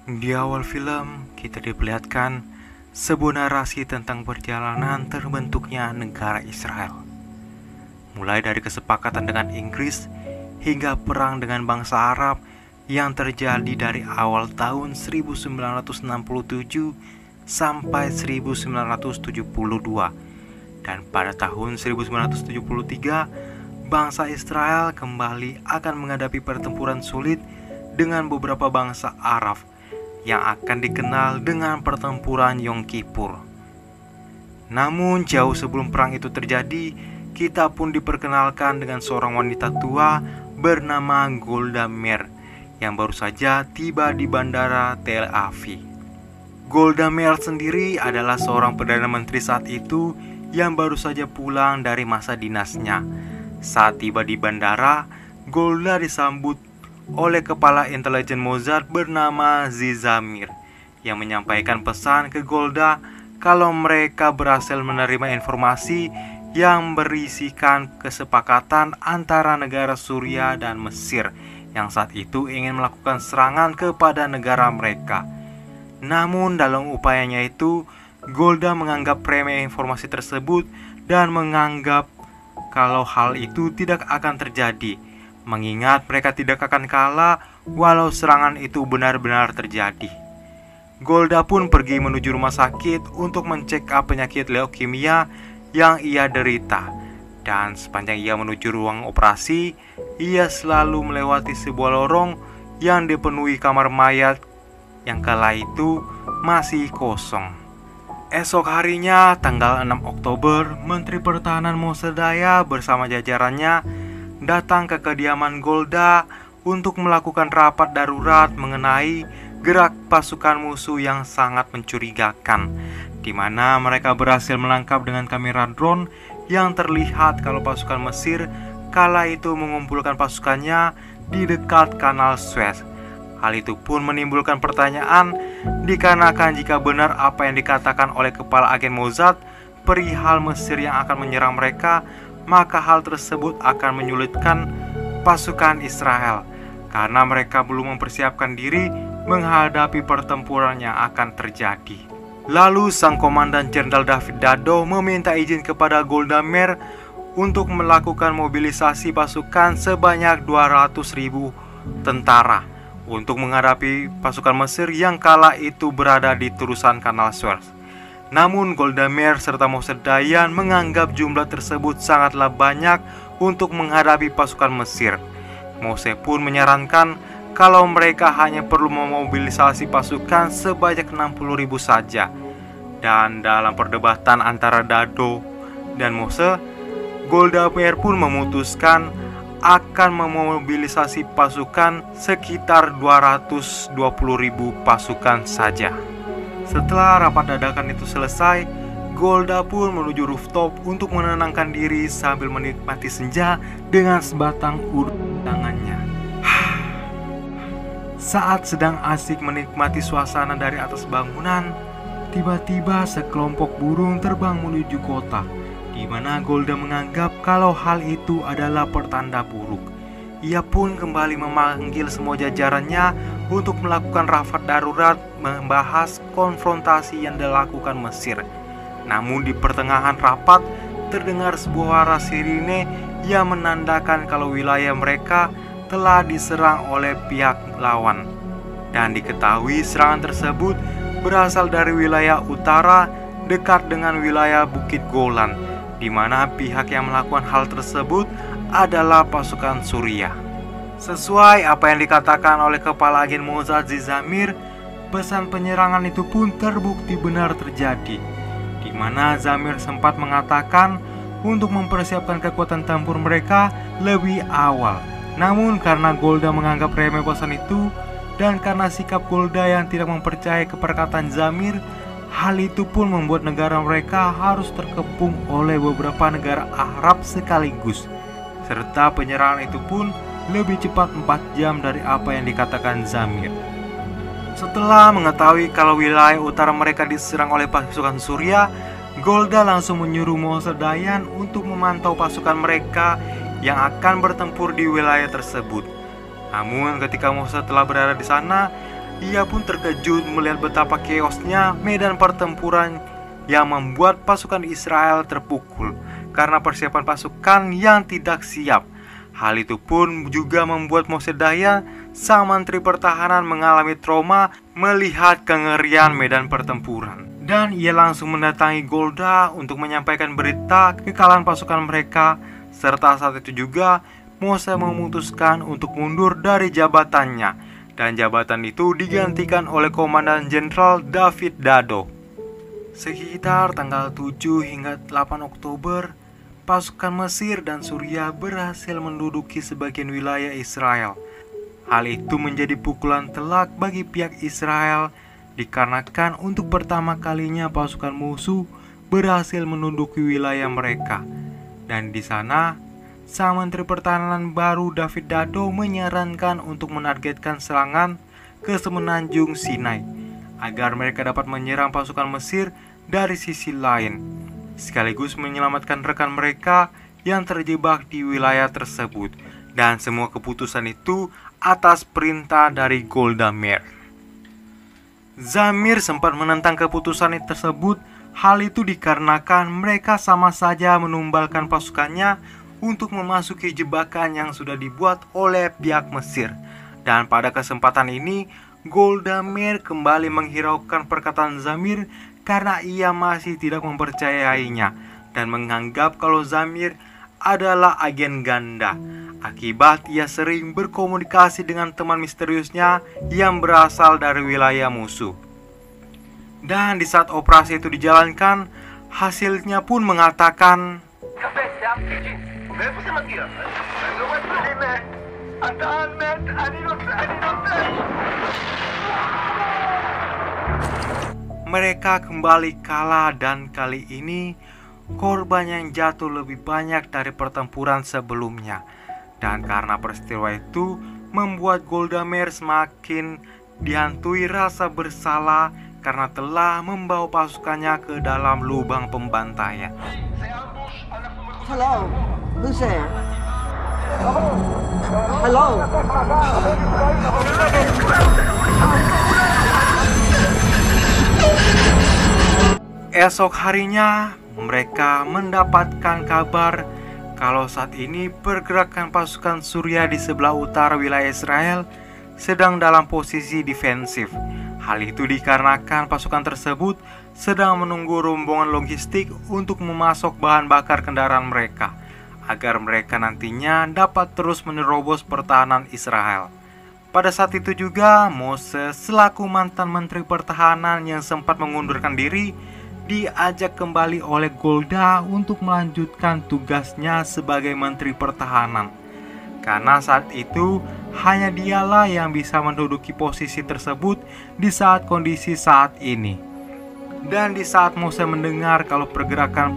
Di awal film, kita diperlihatkan sebuah narasi tentang perjalanan terbentuknya negara Israel. Mulai dari kesepakatan dengan Inggris hingga perang dengan bangsa Arab yang terjadi dari awal tahun 1967 sampai 1972. Dan pada tahun 1973, bangsa Israel kembali akan menghadapi pertempuran sulit dengan beberapa bangsa Arab yang akan dikenal dengan pertempuran Yom Kippur. Namun jauh sebelum perang itu terjadi, kita pun diperkenalkan dengan seorang wanita tua bernama Golda Meir yang baru saja tiba di bandara Tel Aviv. Golda Meir sendiri adalah seorang perdana menteri saat itu yang baru saja pulang dari masa dinasnya. Saat tiba di bandara, Golda disambut oleh kepala intelijen Mossad bernama Zamir yang menyampaikan pesan ke Golda kalau mereka berhasil menerima informasi yang berisikan kesepakatan antara negara Suriah dan Mesir yang saat itu ingin melakukan serangan kepada negara mereka. Namun dalam upayanya itu, Golda menganggap remeh informasi tersebut dan menganggap kalau hal itu tidak akan terjadi, mengingat mereka tidak akan kalah walau serangan itu benar-benar terjadi. Golda pun pergi menuju rumah sakit untuk mencek penyakit leukemia yang ia derita. Dan sepanjang ia menuju ruang operasi, ia selalu melewati sebuah lorong yang dipenuhi kamar mayat yang kala itu masih kosong. Esok harinya, tanggal 6 Oktober, Menteri Pertahanan Moshe Dayan bersama jajarannya datang ke kediaman Golda untuk melakukan rapat darurat mengenai gerak pasukan musuh yang sangat mencurigakan, di mana mereka berhasil menangkap dengan kamera drone yang terlihat kalau pasukan Mesir kala itu mengumpulkan pasukannya di dekat kanal Suez. Hal itu pun menimbulkan pertanyaan dikarenakan jika benar apa yang dikatakan oleh kepala agen Mossad perihal Mesir yang akan menyerang mereka, maka hal tersebut akan menyulitkan pasukan Israel karena mereka belum mempersiapkan diri menghadapi pertempuran yang akan terjadi. Lalu sang komandan Jenderal David Dado meminta izin kepada Golda Meir untuk melakukan mobilisasi pasukan sebanyak 200.000 tentara untuk menghadapi pasukan Mesir yang kala itu berada di terusan kanal Suez. Namun Golda Meir serta Moshe Dayan menganggap jumlah tersebut sangatlah banyak untuk menghadapi pasukan Mesir. Moshe pun menyarankan kalau mereka hanya perlu memobilisasi pasukan sebanyak 60.000 saja. Dan dalam perdebatan antara Dado dan Moshe, Golda Meir pun memutuskan akan memobilisasi pasukan sekitar 220.000 pasukan saja. Setelah rapat dadakan itu selesai, Golda pun menuju rooftop untuk menenangkan diri sambil menikmati senja dengan sebatang urut tangannya. Saat sedang asik menikmati suasana dari atas bangunan, tiba-tiba sekelompok burung terbang menuju kota, di mana Golda menganggap kalau hal itu adalah pertanda buruk. Ia pun kembali memanggil semua jajarannya untuk melakukan rapat darurat membahas konfrontasi yang dilakukan Mesir. Namun di pertengahan rapat terdengar sebuah suara sirine yang menandakan kalau wilayah mereka telah diserang oleh pihak lawan. Dan diketahui serangan tersebut berasal dari wilayah utara dekat dengan wilayah Bukit Golan, di mana pihak yang melakukan hal tersebut adalah pasukan Suriah. Sesuai apa yang dikatakan oleh kepala agen Mossad Zamir, pesan penyerangan itu pun terbukti benar terjadi, di mana Zamir sempat mengatakan untuk mempersiapkan kekuatan tempur mereka lebih awal. Namun karena Golda menganggap remeh pesan itu dan karena sikap Golda yang tidak mempercayai keperkataan Zamir, hal itu pun membuat negara mereka harus terkepung oleh beberapa negara Arab sekaligus. Serta penyerangan itu pun lebih cepat 4 jam dari apa yang dikatakan Zamir. Setelah mengetahui kalau wilayah utara mereka diserang oleh pasukan Suriah, Golda langsung menyuruh Moshe Dayan untuk memantau pasukan mereka yang akan bertempur di wilayah tersebut. Namun ketika Moshe telah berada di sana, Ia pun terkejut melihat betapa chaosnya medan pertempuran yang membuat pasukan Israel terpukul karena persiapan pasukan yang tidak siap. Hal itu pun juga membuat Moshe Dayan, sang menteri pertahanan, mengalami trauma melihat kengerian medan pertempuran. Dan ia langsung mendatangi Golda untuk menyampaikan berita kekalahan pasukan mereka. Serta saat itu juga Moshe memutuskan untuk mundur dari jabatannya, dan jabatan itu digantikan oleh Komandan Jenderal David Dado. Sekitar tanggal 7 hingga 8 Oktober, pasukan Mesir dan Suriah berhasil menduduki sebagian wilayah Israel. Hal itu menjadi pukulan telak bagi pihak Israel, dikarenakan untuk pertama kalinya pasukan musuh berhasil menduduki wilayah mereka. Dan di sana, sang Menteri Pertahanan baru David Dado menyarankan untuk menargetkan serangan ke semenanjung Sinai agar mereka dapat menyerang pasukan Mesir dari sisi lain, sekaligus menyelamatkan rekan mereka yang terjebak di wilayah tersebut. Dan semua keputusan itu atas perintah dari Golda Meir. Zamir sempat menentang keputusan tersebut. Hal itu dikarenakan mereka sama saja menumbalkan pasukannya untuk memasuki jebakan yang sudah dibuat oleh pihak Mesir. Dan pada kesempatan ini, Golda Meir kembali menghiraukan perkataan Zamir karena ia masih tidak mempercayainya dan menganggap kalau Zamir adalah agen ganda. Akibat ia sering berkomunikasi dengan teman misteriusnya yang berasal dari wilayah musuh. Dan di saat operasi itu dijalankan, hasilnya pun mengatakan, mereka kembali kalah, dan kali ini korban yang jatuh lebih banyak dari pertempuran sebelumnya. Dan karena peristiwa itu membuat Golda Meir semakin dihantui rasa bersalah karena telah membawa pasukannya ke dalam lubang pembantaian. Hello, who's there? Hello. Esok harinya mereka mendapatkan kabar kalau saat ini pergerakan pasukan Suriah di sebelah utara wilayah Israel sedang dalam posisi defensif. Hal itu dikarenakan pasukan tersebut sedang menunggu rombongan logistik untuk memasok bahan bakar kendaraan mereka, agar mereka nantinya dapat terus menerobos pertahanan Israel. Pada saat itu juga, Moshe selaku mantan Menteri Pertahanan yang sempat mengundurkan diri diajak kembali oleh Golda untuk melanjutkan tugasnya sebagai Menteri Pertahanan. Karena saat itu hanya dialah yang bisa menduduki posisi tersebut di saat kondisi saat ini. Dan di saat Moshe mendengar kalau pergerakan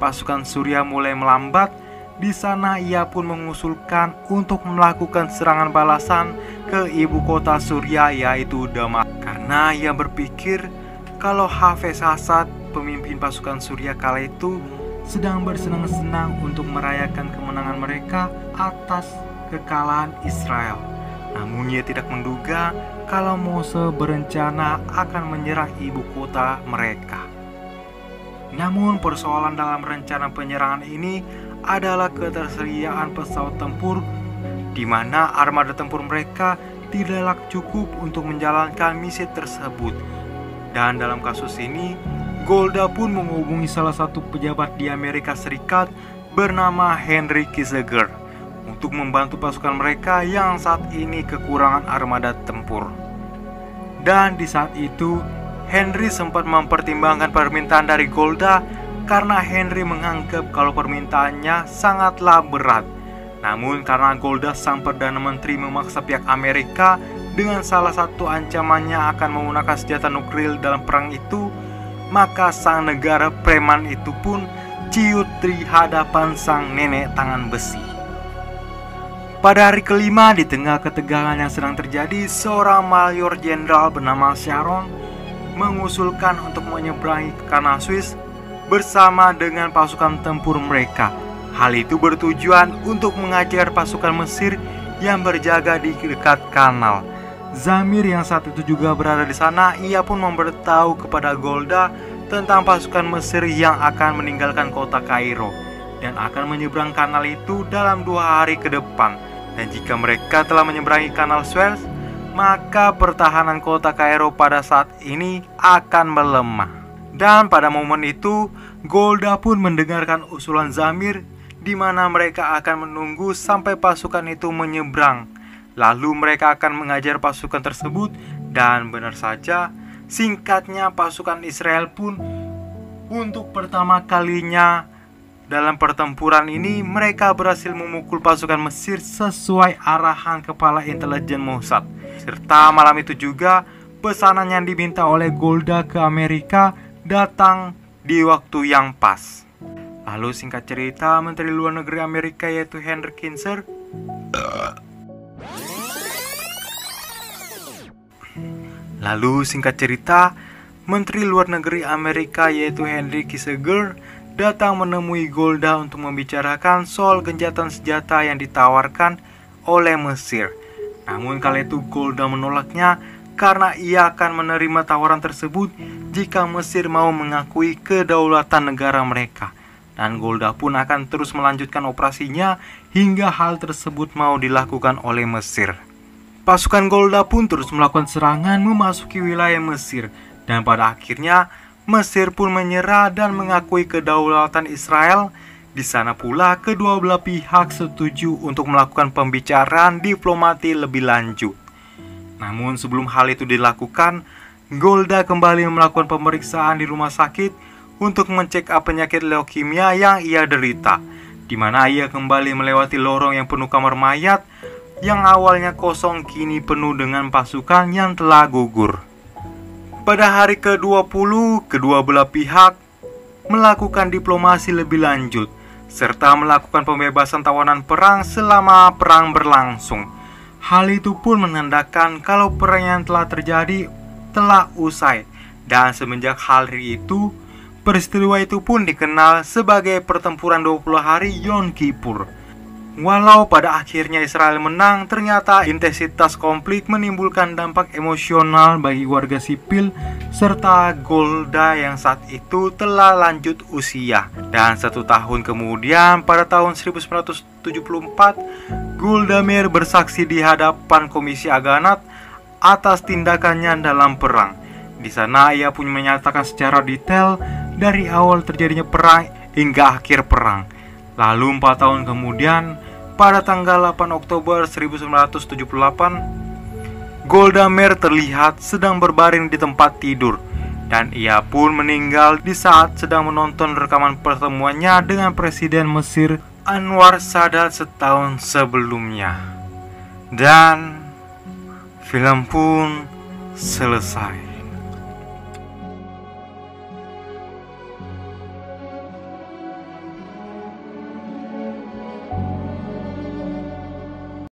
pasukan Suriah mulai melambat, di sana ia pun mengusulkan untuk melakukan serangan balasan ke ibu kota Suriah, yaitu Damas. Karena ia berpikir kalau Hafez Assad, pemimpin pasukan Suriah kala itu, sedang bersenang-senang untuk merayakan kemenangan mereka atas kekalahan Israel. Namun ia tidak menduga kalau Moshe berencana akan menyerang ibu kota mereka. Namun persoalan dalam rencana penyerangan ini adalah ketersediaan pesawat tempur, di mana armada tempur mereka tidaklah cukup untuk menjalankan misi tersebut. Dan dalam kasus ini, Golda pun menghubungi salah satu pejabat di Amerika Serikat bernama Henry Kissinger untuk membantu pasukan mereka yang saat ini kekurangan armada tempur. Dan di saat itu, Henry sempat mempertimbangkan permintaan dari Golda karena Henry menganggap kalau permintaannya sangatlah berat. Namun karena Golda sang Perdana Menteri memaksa pihak Amerika dengan salah satu ancamannya akan menggunakan senjata nuklir dalam perang itu, maka sang negara preman itu pun ciut di hadapan sang nenek tangan besi. Pada hari kelima, di tengah ketegangan yang sedang terjadi, seorang mayor jenderal bernama Sharon mengusulkan untuk menyeberangi ke kanal Swiss bersama dengan pasukan tempur mereka. Hal itu bertujuan untuk mengajar pasukan Mesir yang berjaga di dekat kanal. Zamir yang saat itu juga berada di sana, ia pun memberitahu kepada Golda tentang pasukan Mesir yang akan meninggalkan kota Kairo dan akan menyeberang kanal itu dalam 2 hari ke depan. Dan jika mereka telah menyeberangi kanal Suez, maka pertahanan kota Kairo pada saat ini akan melemah. Dan pada momen itu, Golda pun mendengarkan usulan Zamir di mana mereka akan menunggu sampai pasukan itu menyeberang. Lalu mereka akan mengajar pasukan tersebut. Dan benar saja, singkatnya pasukan Israel pun untuk pertama kalinya dalam pertempuran ini mereka berhasil memukul pasukan Mesir sesuai arahan kepala intelijen Mossad. Serta malam itu juga pesanan yang diminta oleh Golda ke Amerika datang di waktu yang pas. Lalu singkat cerita, Menteri Luar Negeri Amerika yaitu Henry Kissinger datang menemui Golda untuk membicarakan soal gencatan senjata yang ditawarkan oleh Mesir. Namun kala itu Golda menolaknya karena ia akan menerima tawaran tersebut jika Mesir mau mengakui kedaulatan negara mereka. Dan Golda pun akan terus melanjutkan operasinya hingga hal tersebut mau dilakukan oleh Mesir. Pasukan Golda pun terus melakukan serangan memasuki wilayah Mesir. Dan pada akhirnya Mesir pun menyerah dan mengakui kedaulatan Israel. Di sana pula kedua belah pihak setuju untuk melakukan pembicaraan diplomati lebih lanjut. Namun sebelum hal itu dilakukan, Golda kembali melakukan pemeriksaan di rumah sakit untuk mencek penyakit leukemia yang ia derita, di mana ia kembali melewati lorong yang penuh kamar mayat yang awalnya kosong kini penuh dengan pasukan yang telah gugur. Pada hari ke-20, kedua belah pihak melakukan diplomasi lebih lanjut serta melakukan pembebasan tawanan perang selama perang berlangsung. Hal itu pun menandakan kalau perang yang telah terjadi telah usai. Dan semenjak hari itu, peristiwa itu pun dikenal sebagai pertempuran 20 hari Yom Kippur. Walau pada akhirnya Israel menang, ternyata intensitas konflik menimbulkan dampak emosional bagi warga sipil serta Golda yang saat itu telah lanjut usia. Dan 1 tahun kemudian, pada tahun 1974, Golda Meir bersaksi di hadapan Komisi Aganat atas tindakannya dalam perang. Di sana ia pun menyatakan secara detail dari awal terjadinya perang hingga akhir perang. Lalu 4 tahun kemudian, pada tanggal 8 Oktober 1978, Golda Meir terlihat sedang berbaring di tempat tidur. Dan ia pun meninggal di saat sedang menonton rekaman pertemuannya dengan Presiden Mesir Anwar Sadat setahun sebelumnya. Dan film pun selesai.